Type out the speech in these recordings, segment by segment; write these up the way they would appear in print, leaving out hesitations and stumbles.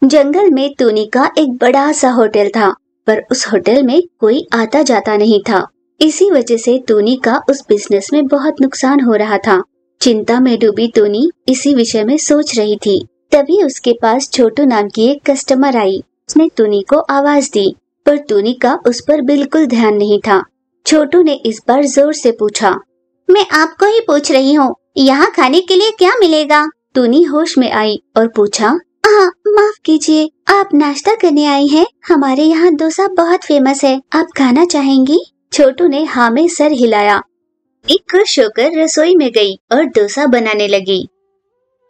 जंगल में टूनी का एक बड़ा सा होटल था, पर उस होटल में कोई आता जाता नहीं था। इसी वजह से टूनी का उस बिजनेस में बहुत नुकसान हो रहा था। चिंता में डूबी टूनी इसी विषय में सोच रही थी। तभी उसके पास छोटू नाम की एक कस्टमर आई। उसने टूनी को आवाज दी, पर टूनी का उस पर बिल्कुल ध्यान नहीं था। छोटू ने इस बार जोर से पूछा, मैं आपको ही पूछ रही हूँ, यहाँ खाने के लिए क्या मिलेगा? टूनी होश में आई और पूछा, हाँ माफ कीजिए, आप नाश्ता करने आई हैं? हमारे यहाँ डोसा बहुत फेमस है, आप खाना चाहेंगी? छोटू ने हाँ में सर हिलाया। एक खुश होकर रसोई में गई और डोसा बनाने लगी।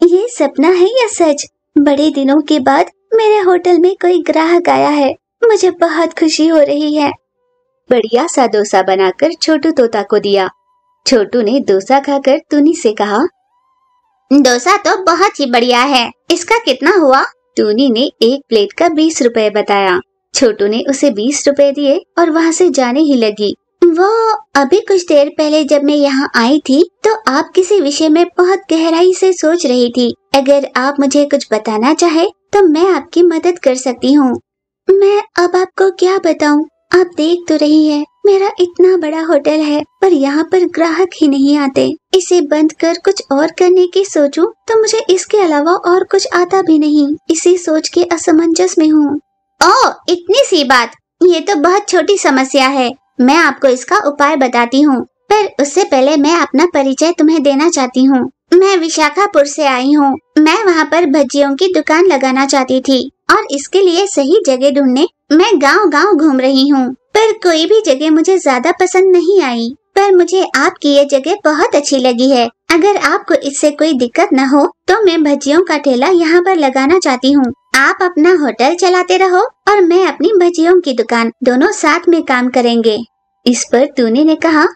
ये सपना है या सच? बड़े दिनों के बाद मेरे होटल में कोई ग्राहक आया है, मुझे बहुत खुशी हो रही है। बढ़िया सा डोसा बनाकर छोटू तोता को दिया। छोटू ने डोसा खाकर टूनी से कहा, डोसा तो बहुत ही बढ़िया है, इसका कितना हुआ? टूनी ने एक प्लेट का 20 रुपए बताया। छोटू ने उसे 20 रुपए दिए और वहाँ से जाने ही लगी। वो अभी कुछ देर पहले जब मैं यहाँ आई थी तो आप किसी विषय में बहुत गहराई से सोच रही थी। अगर आप मुझे कुछ बताना चाहे तो मैं आपकी मदद कर सकती हूँ। मैं अब आपको क्या बताऊँ? आप देख तो रही है, मेरा इतना बड़ा होटल है पर यहाँ पर ग्राहक ही नहीं आते। इसे बंद कर कुछ और करने की सोचूं तो मुझे इसके अलावा और कुछ आता भी नहीं। इसी सोच के असमंजस में हूँ। ओह, इतनी सी बात, ये तो बहुत छोटी समस्या है। मैं आपको इसका उपाय बताती हूँ, पर उससे पहले मैं अपना परिचय तुम्हें देना चाहती हूँ। मैं विशाखापुर से आई हूँ। मैं वहाँ पर भजियों की दुकान लगाना चाहती थी और इसके लिए सही जगह ढूंढने मैं गांव-गांव घूम रही हूँ, पर कोई भी जगह मुझे ज्यादा पसंद नहीं आई। पर मुझे आपकी ये जगह बहुत अच्छी लगी है। अगर आपको इससे कोई दिक्कत न हो तो मैं भजियों का ठेला यहाँ पर लगाना चाहती हूँ। आप अपना होटल चलाते रहो और मैं अपनी भजियों की दुकान, दोनों साथ में काम करेंगे। इस पर टूनी ने कहा,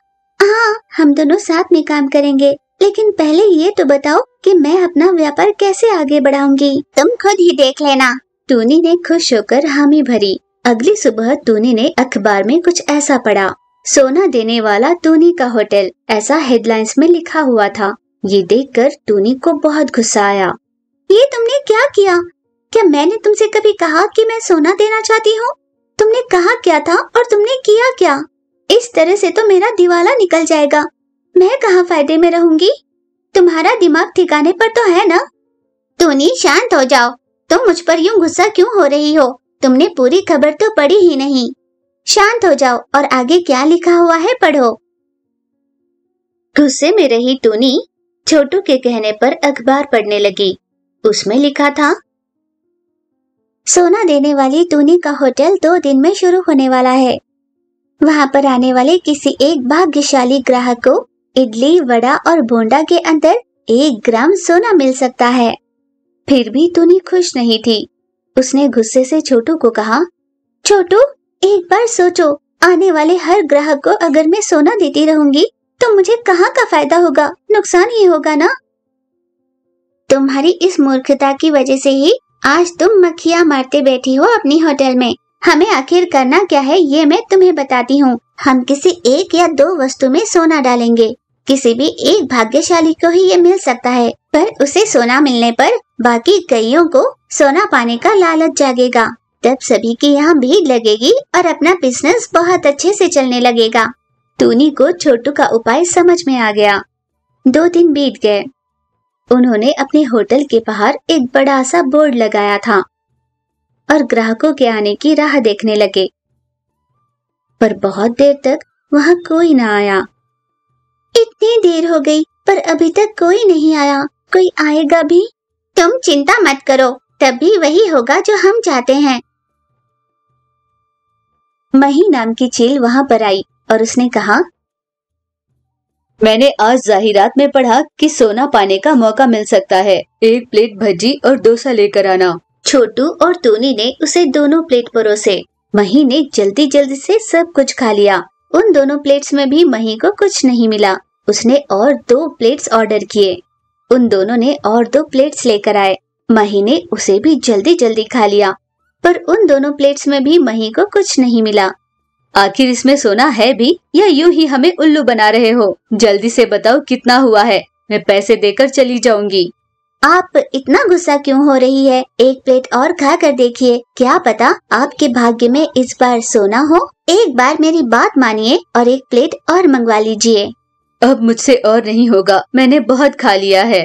हाँ हम दोनों साथ में काम करेंगे, लेकिन पहले ये तो बताओ कि मैं अपना व्यापार कैसे आगे बढ़ाऊंगी? तुम खुद ही देख लेना। टूनी ने खुश होकर हामी भरी। अगली सुबह टूनी ने अखबार में कुछ ऐसा पढ़ा, सोना देने वाला टूनी का होटल, ऐसा हेडलाइंस में लिखा हुआ था। ये देखकर टूनी को बहुत गुस्सा आया। ये तुमने क्या किया? क्या मैंने तुमसे कभी कहा कि मैं सोना देना चाहती हूँ? तुमने कहा क्या था और तुमने किया क्या? इस तरह से तो मेरा दिवाला निकल जाएगा। मैं कहाँ फायदे में रहूंगी? तुम्हारा दिमाग ठिकाने पर तो है ना? टूनी शांत हो जाओ, तुम मुझ पर यूं गुस्सा क्यों हो रही हो? तुमने पूरी खबर तो पढ़ी ही नहीं। शांत हो जाओ और आगे क्या लिखा हुआ है पढ़ो। गुस्से में रही टूनी छोटू के कहने पर अखबार पढ़ने लगी। उसमें लिखा था, सोना देने वाली टूनी का होटल 2 दिन में शुरू होने वाला है। वहां पर आने वाले किसी एक भाग्यशाली ग्राहक को इडली, वड़ा और बोंडा के अंदर 1 ग्राम सोना मिल सकता है। फिर भी टूनी खुश नहीं थी। उसने गुस्से से छोटू को कहा, छोटू एक बार सोचो, आने वाले हर ग्राहक को अगर मैं सोना देती रहूंगी तो मुझे कहाँ का फायदा होगा? नुकसान ही होगा ना। तुम्हारी इस मूर्खता की वजह से ही आज तुम मक्खियाँ मारते बैठी हो अपनी होटल में। हमें आखिर करना क्या है ये मैं तुम्हें बताती हूँ। हम किसी 1 या 2 वस्तु में सोना डालेंगे। किसी भी एक भाग्यशाली को ही ये मिल सकता है, पर उसे सोना मिलने पर बाकी कईयों को सोना पाने का लालच जागेगा। तब सभी की यहाँ भीड़ लगेगी और अपना बिजनेस बहुत अच्छे से चलने लगेगा। टूनी को छोटू का उपाय समझ में आ गया। 2 दिन बीत गए। उन्होंने अपने होटल के बाहर एक बड़ा सा बोर्ड लगाया था और ग्राहकों के आने की राह देखने लगे, पर बहुत देर तक वहाँ कोई न आया। इतनी देर हो गई पर अभी तक कोई नहीं आया, कोई आएगा भी? तुम चिंता मत करो, तभी वही होगा जो हम चाहते हैं। मही नाम की चील वहाँ पर आई और उसने कहा, मैंने आज जाहिरात में पढ़ा कि सोना पाने का मौका मिल सकता है। 1 प्लेट भजी और डोसा लेकर आना। छोटू और टूनी ने उसे दोनों प्लेट परोसे। मही ने जल्दी जल्दी से सब कुछ खा लिया। उन दोनों प्लेट्स में भी मही को कुछ नहीं मिला। उसने और 2 प्लेट्स ऑर्डर किए। उन दोनों ने और 2 प्लेट्स लेकर आए। मही ने उसे भी जल्दी जल्दी खा लिया, पर उन दोनों प्लेट्स में भी मही को कुछ नहीं मिला। आखिर इसमें सोना है भी या यूं ही हमें उल्लू बना रहे हो? जल्दी से बताओ कितना हुआ है, मैं पैसे देकर चली जाऊंगी। आप इतना गुस्सा क्यों हो रही है? एक प्लेट और खा कर देखिए, क्या पता आपके भाग्य में इस बार सोना हो। एक बार मेरी बात मानिए और एक प्लेट और मंगवा लीजिए। अब मुझसे और नहीं होगा, मैंने बहुत खा लिया है।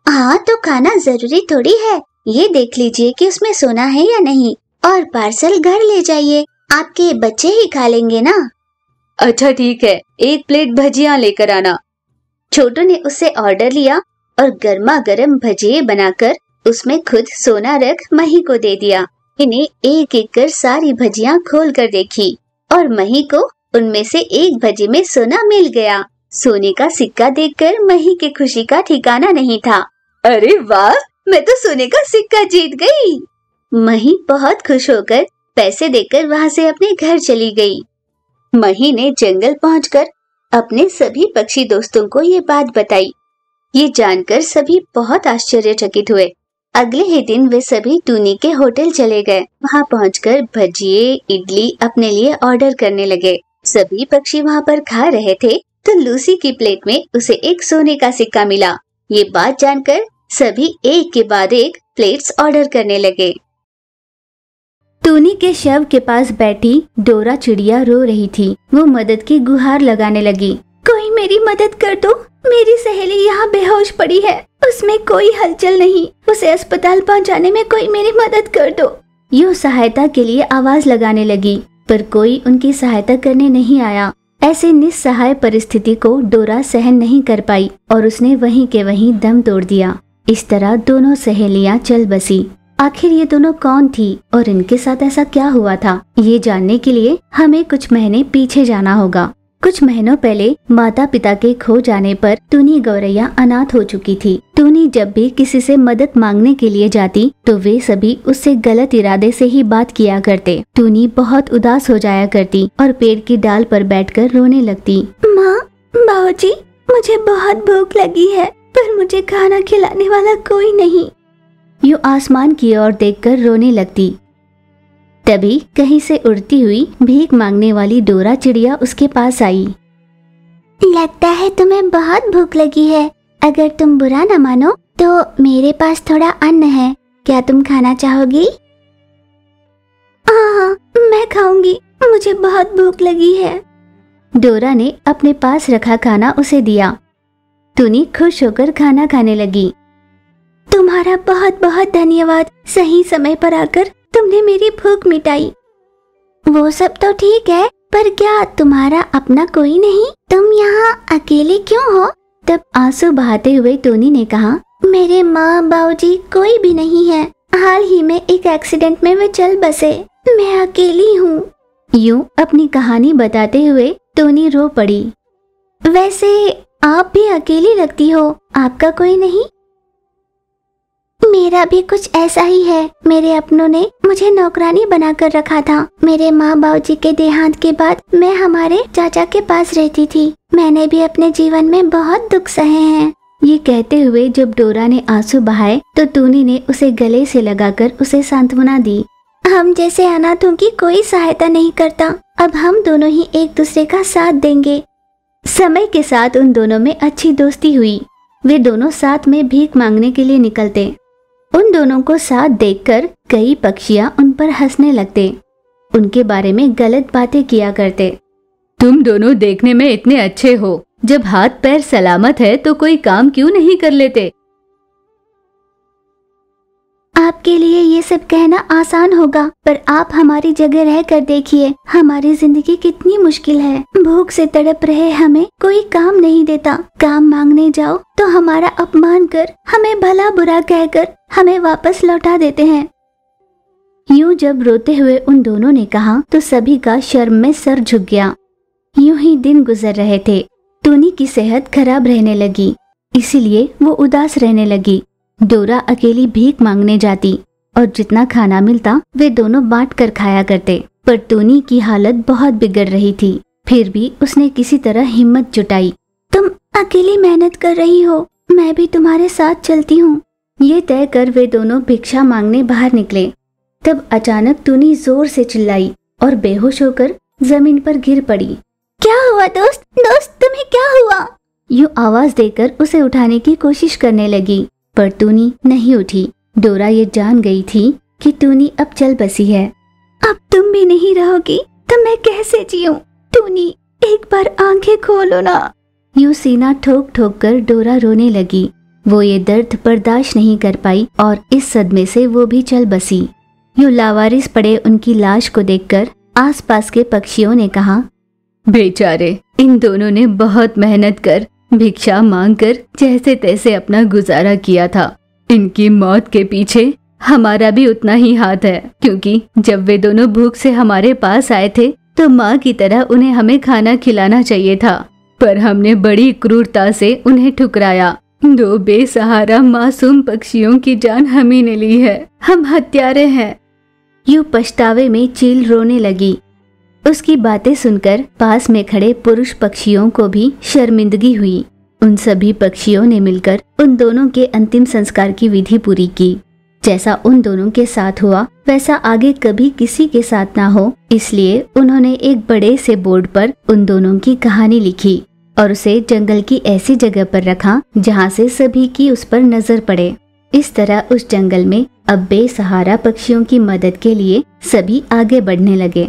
हाँ तो खाना जरूरी थोड़ी है, ये देख लीजिए कि उसमें सोना है या नहीं, और पार्सल घर ले जाइए, आपके बच्चे ही खा लेंगे ना। अच्छा ठीक है, एक प्लेट भजिया लेकर आना। छोटू ने उससे ऑर्डर लिया और गर्मा गर्म भजिए बनाकर उसमें खुद सोना रख मही को दे दिया। इन्हें एक एक कर सारी भजियां खोल कर देखी और मही को उनमें से एक भजी में सोना मिल गया। सोने का सिक्का देखकर मही की खुशी का ठिकाना नहीं था। अरे वाह, मैं तो सोने का सिक्का जीत गई। मही बहुत खुश होकर पैसे देकर वहाँ से अपने घर चली गई। मही ने जंगल पहुंचकर अपने सभी पक्षी दोस्तों को ये बात बताई। ये जानकर सभी बहुत आश्चर्यचकित हुए। अगले ही दिन वे सभी टूनी के होटल चले गए। वहाँ पहुंचकर भजिए इडली अपने लिए ऑर्डर करने लगे। सभी पक्षी वहाँ पर खा रहे थे तो लूसी की प्लेट में उसे एक सोने का सिक्का मिला। ये बात जानकर सभी एक के बाद एक प्लेट्स ऑर्डर करने लगे। टूनी के शव के पास बैठी डोरा चिड़िया रो रही थी। वो मदद की गुहार लगाने लगी। कोई मेरी मदद कर दो, मेरी सहेली यहाँ बेहोश पड़ी है, उसमें कोई हलचल नहीं, उसे अस्पताल पहुँचाने में कोई मेरी मदद कर दो। यूँ सहायता के लिए आवाज लगाने लगी, पर कोई उनकी सहायता करने नहीं आया। ऐसे निस्सहाय परिस्थिति को डोरा सहन नहीं कर पाई और उसने वहीं के वहीं दम तोड़ दिया। इस तरह दोनों सहेलियां चल बसी। आखिर ये दोनों कौन थी और इनके साथ ऐसा क्या हुआ था, ये जानने के लिए हमें कुछ महीने पीछे जाना होगा। कुछ महीनों पहले माता पिता के खो जाने पर टूनी गौरैया अनाथ हो चुकी थी। टूनी जब भी किसी से मदद मांगने के लिए जाती तो वे सभी उससे गलत इरादे से ही बात किया करते। टूनी बहुत उदास हो जाया करती और पेड़ की डाल पर बैठकर रोने लगती। माँ, बाबूजी, मुझे बहुत भूख लगी है, पर मुझे खाना खिलाने वाला कोई नहीं। यूँ आसमान की ओर देखकर रोने लगती। तभी कहीं से उड़ती हुई भीख मांगने वाली डोरा चिड़िया उसके पास आई। लगता है तुम्हें बहुत भूख लगी है। अगर तुम बुरा न मानो तो मेरे पास थोड़ा अन्न है, क्या तुम खाना चाहोगी? हाँ, मैं खाऊंगी, मुझे बहुत भूख लगी है। डोरा ने अपने पास रखा खाना उसे दिया। टूनी खुश होकर खाना खाने लगी। तुम्हारा बहुत बहुत धन्यवाद, सही समय पर आकर तुमने मेरी भूख मिटाई। वो सब तो ठीक है, पर क्या तुम्हारा अपना कोई नहीं? तुम यहाँ अकेले क्यों हो? तब आंसू बहाते हुए टूनी ने कहा, मेरे माँ बाबूजी कोई भी नहीं है। हाल ही में एक एक्सीडेंट में वे चल बसे, मैं अकेली हूँ। यूं अपनी कहानी बताते हुए टूनी रो पड़ी। वैसे आप भी अकेली लगती हो, आपका कोई नहीं? मेरा भी कुछ ऐसा ही है। मेरे अपनों ने मुझे नौकरानी बनाकर रखा था। मेरे माँ बाबूजी के देहांत के बाद मैं हमारे चाचा के पास रहती थी। मैंने भी अपने जीवन में बहुत दुख सहे हैं। ये कहते हुए जब डोरा ने आंसू बहाए तो टूनी ने उसे गले से लगाकर उसे सांत्वना दी। हम जैसे अनाथों की कोई सहायता नहीं करता, अब हम दोनों ही एक दूसरे का साथ देंगे। समय के साथ उन दोनों में अच्छी दोस्ती हुई। वे दोनों साथ में भीख मांगने के लिए निकलते। उन दोनों को साथ देखकर कई पक्षियां उन पर हंसने लगते, उनके बारे में गलत बातें किया करते। तुम दोनों देखने में इतने अच्छे हो, जब हाथ पैर सलामत है तो कोई काम क्यों नहीं कर लेते? आपके लिए ये सब कहना आसान होगा, पर आप हमारी जगह रह कर देखिए, हमारी जिंदगी कितनी मुश्किल है। भूख से तड़प रहे हमें कोई काम नहीं देता। काम मांगने जाओ तो हमारा अपमान कर, हमें भला बुरा कहकर हमें वापस लौटा देते हैं। यूं जब रोते हुए उन दोनों ने कहा तो सभी का शर्म में सर झुक गया। यूं ही दिन गुजर रहे थे। टूनी की सेहत खराब रहने लगी, इसीलिए वो उदास रहने लगी। डोरा अकेली भीख मांगने जाती और जितना खाना मिलता वे दोनों बांट कर खाया करते। पर टूनी की हालत बहुत बिगड़ रही थी, फिर भी उसने किसी तरह हिम्मत जुटाई। तुम अकेली मेहनत कर रही हो, मैं भी तुम्हारे साथ चलती हूँ। ये तय कर वे दोनों भिक्षा मांगने बाहर निकले। तब अचानक टूनी जोर से चिल्लाई और बेहोश होकर जमीन पर गिर पड़ी। क्या हुआ दोस्त? दोस्त तुम्हें क्या हुआ? यूं आवाज देकर उसे उठाने की कोशिश करने लगी। पर टूनी नहीं उठी। डोरा ये जान गई थी कि टूनी अब चल बसी है। अब तुम भी नहीं रहोगी तो मैं कैसे जीऊं? टूनी, एक बार आंखें खोलो ना। यूं सीना ठोक ठोक कर डोरा रोने लगी। वो ये दर्द बर्दाश्त नहीं कर पाई और इस सदमे से वो भी चल बसी। यूं लावारिस पड़े उनकी लाश को देखकर आसपास के पक्षियों ने कहा, बेचारे, इन दोनों ने बहुत मेहनत कर, भिक्षा मांगकर जैसे तैसे अपना गुजारा किया था। इनकी मौत के पीछे हमारा भी उतना ही हाथ है, क्योंकि जब वे दोनों भूख से हमारे पास आए थे तो माँ की तरह उन्हें हमें खाना खिलाना चाहिए था, पर हमने बड़ी क्रूरता से उन्हें ठुकराया। 2 बेसहारा मासूम पक्षियों की जान हम ही ने ली है। हम हत्यारे हैं। यूं पछतावे में चील रोने लगी। उसकी बातें सुनकर पास में खड़े पुरुष पक्षियों को भी शर्मिंदगी हुई। उन सभी पक्षियों ने मिलकर उन दोनों के अंतिम संस्कार की विधि पूरी की। जैसा उन दोनों के साथ हुआ वैसा आगे कभी किसी के साथ ना हो, इसलिए उन्होंने एक बड़े से बोर्ड पर उन दोनों की कहानी लिखी और उसे जंगल की ऐसी जगह पर रखा जहाँ से सभी की उस पर नजर पड़े। इस तरह उस जंगल में अब बेसहारा पक्षियों की मदद के लिए सभी आगे बढ़ने लगे।